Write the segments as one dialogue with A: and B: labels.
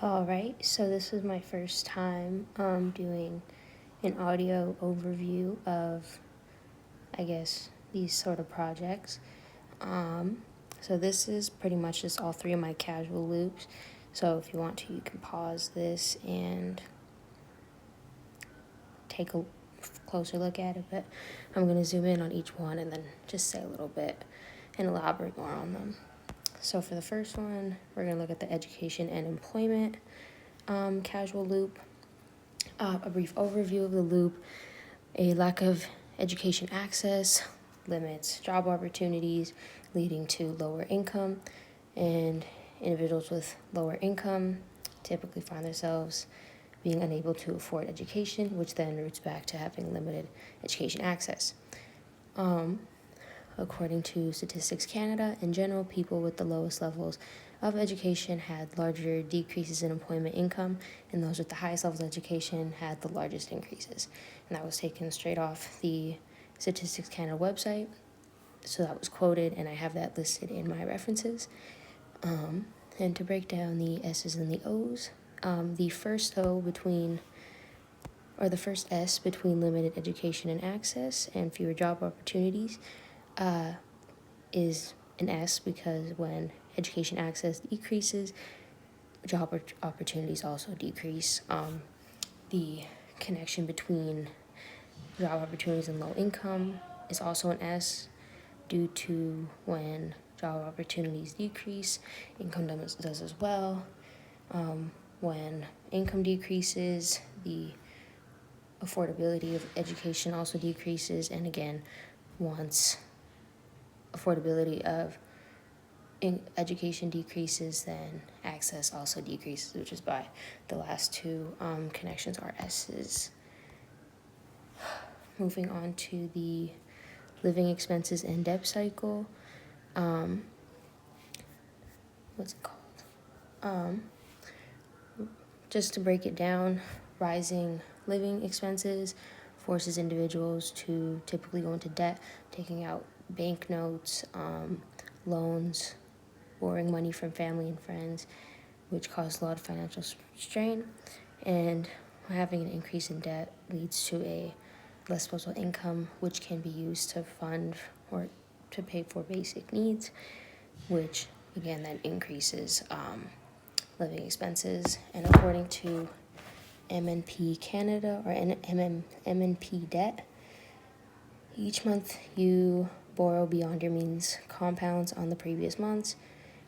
A: All right, so this is my first time doing an audio overview of, I guess, these sort of projects. So this is pretty much just all three of my casual loops. So if you want to, you can pause this and take a closer look at it, but I'm going to zoom in on each one and then just say a little bit and elaborate more on them. So for the first one, we're going to look at the education and employment casual loop. A brief overview of the loop. A lack of education access limits job opportunities, leading to lower income, and individuals with lower income typically find themselves being unable to afford education, which then roots back to having limited education access. According to Statistics Canada, in general, people with the lowest levels of education had larger decreases in employment income, and those with the highest levels of education had the largest increases. And that was taken straight off the Statistics Canada website. So that was quoted, and I have that listed in my references. And to break down the S's and the O's, the first S between limited education and access and fewer job opportunities is an S, because when education access decreases, job opportunities also decrease. The connection between job opportunities and low income is also an S, due to when job opportunities decrease, income does as well. When income decreases, the affordability of education also decreases, and again, once affordability of education decreases, then access also decreases, which is why the last two connections are S's. Moving on to the living expenses and debt cycle. What's it called? Just to break it down, rising living expenses forces individuals to typically go into debt, taking out banknotes, loans, borrowing money from family and friends, which causes a lot of financial strain. And having an increase in debt leads to a less disposable income, which can be used to fund or to pay for basic needs, which again then increases living expenses. And according to MNP Canada, or MNP debt, each month you borrow beyond your means compounds on the previous months.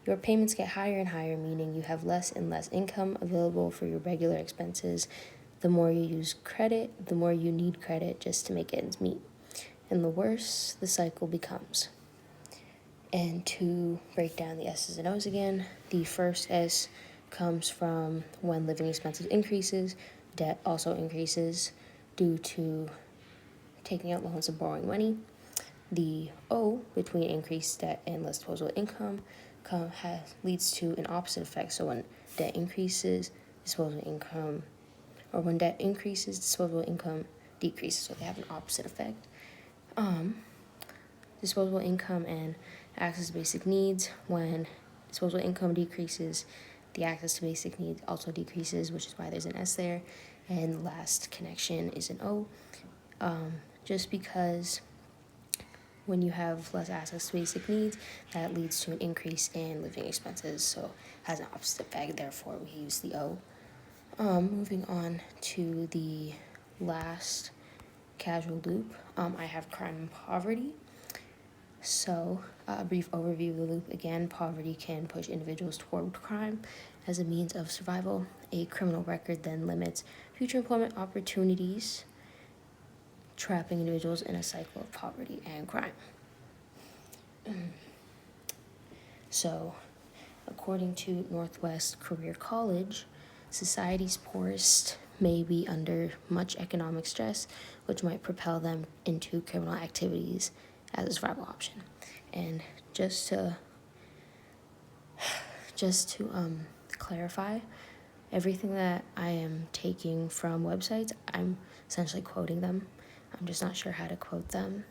A: Your payments get higher and higher, meaning you have less and less income available for your regular expenses. The more you use credit, the more you need credit just to make ends meet. And the worse the cycle becomes. And to break down the S's and O's again, the first S comes from when living expenses increases, debt also increases due to taking out loans and borrowing money. The O, between increased debt and less disposable income, leads to an opposite effect. So when debt increases, disposable income, or when debt increases, disposable income decreases. So they have an opposite effect. Disposable income and access to basic needs. When disposable income decreases, the access to basic needs also decreases, which is why there's an S there. And the last connection is an O, just because when you have less access to basic needs, that leads to an increase in living expenses. So has an opposite effect, therefore we use the O. Moving on to the last casual loop, I have crime and poverty. So a brief overview of the loop again. Poverty can push individuals toward crime as a means of survival. A criminal record then limits future employment opportunities, trapping individuals in a cycle of poverty and crime. So, according to Northwest Career College, society's poorest may be under much economic stress, which might propel them into criminal activities as a survival option. And just to clarify, everything that I am taking from websites, I'm essentially quoting them. I'm just not sure how to quote them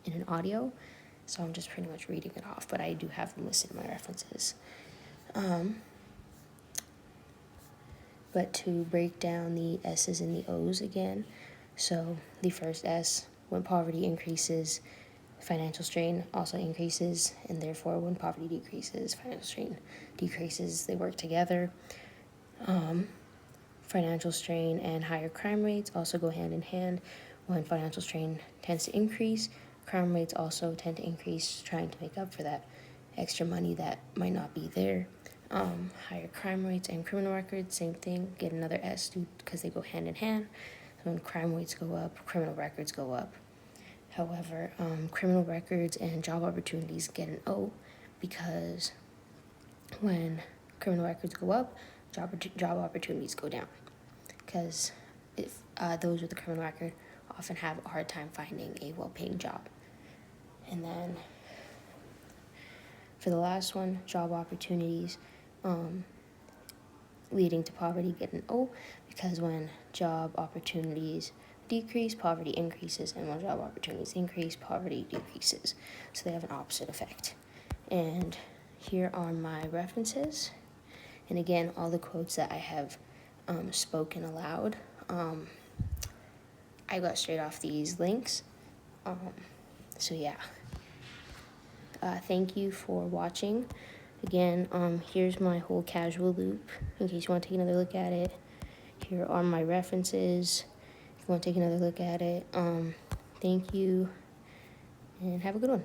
A: in an audio, so I'm just pretty much reading it off, but I do have them listed in my references. but to break down the S's and the O's again. So the first S, when poverty increases, financial strain also increases, and therefore when poverty decreases, financial strain decreases. They work together. Financial strain and higher crime rates also go hand in hand. When financial strain tends to increase, crime rates also tend to increase, trying to make up for that extra money that might not be there. Higher crime rates and criminal records, same thing, get another S because they go hand in hand. So when crime rates go up, criminal records go up. However, criminal records and job opportunities get an O because when criminal records go up, job opportunities go down. Because if those with a criminal record often have a hard time finding a well-paying job. And then for the last one, job opportunities leading to poverty get an O because when job opportunities decrease, poverty increases, and when job opportunities increase, poverty decreases. So they have an opposite effect. And here are my references. And again, all the quotes that I have spoken aloud, I got straight off these links. So yeah. Thank you for watching. Again, here's my whole casual loop in case you want to take another look at it. Here are my references if you want to take another look at it. Thank you, and have a good one.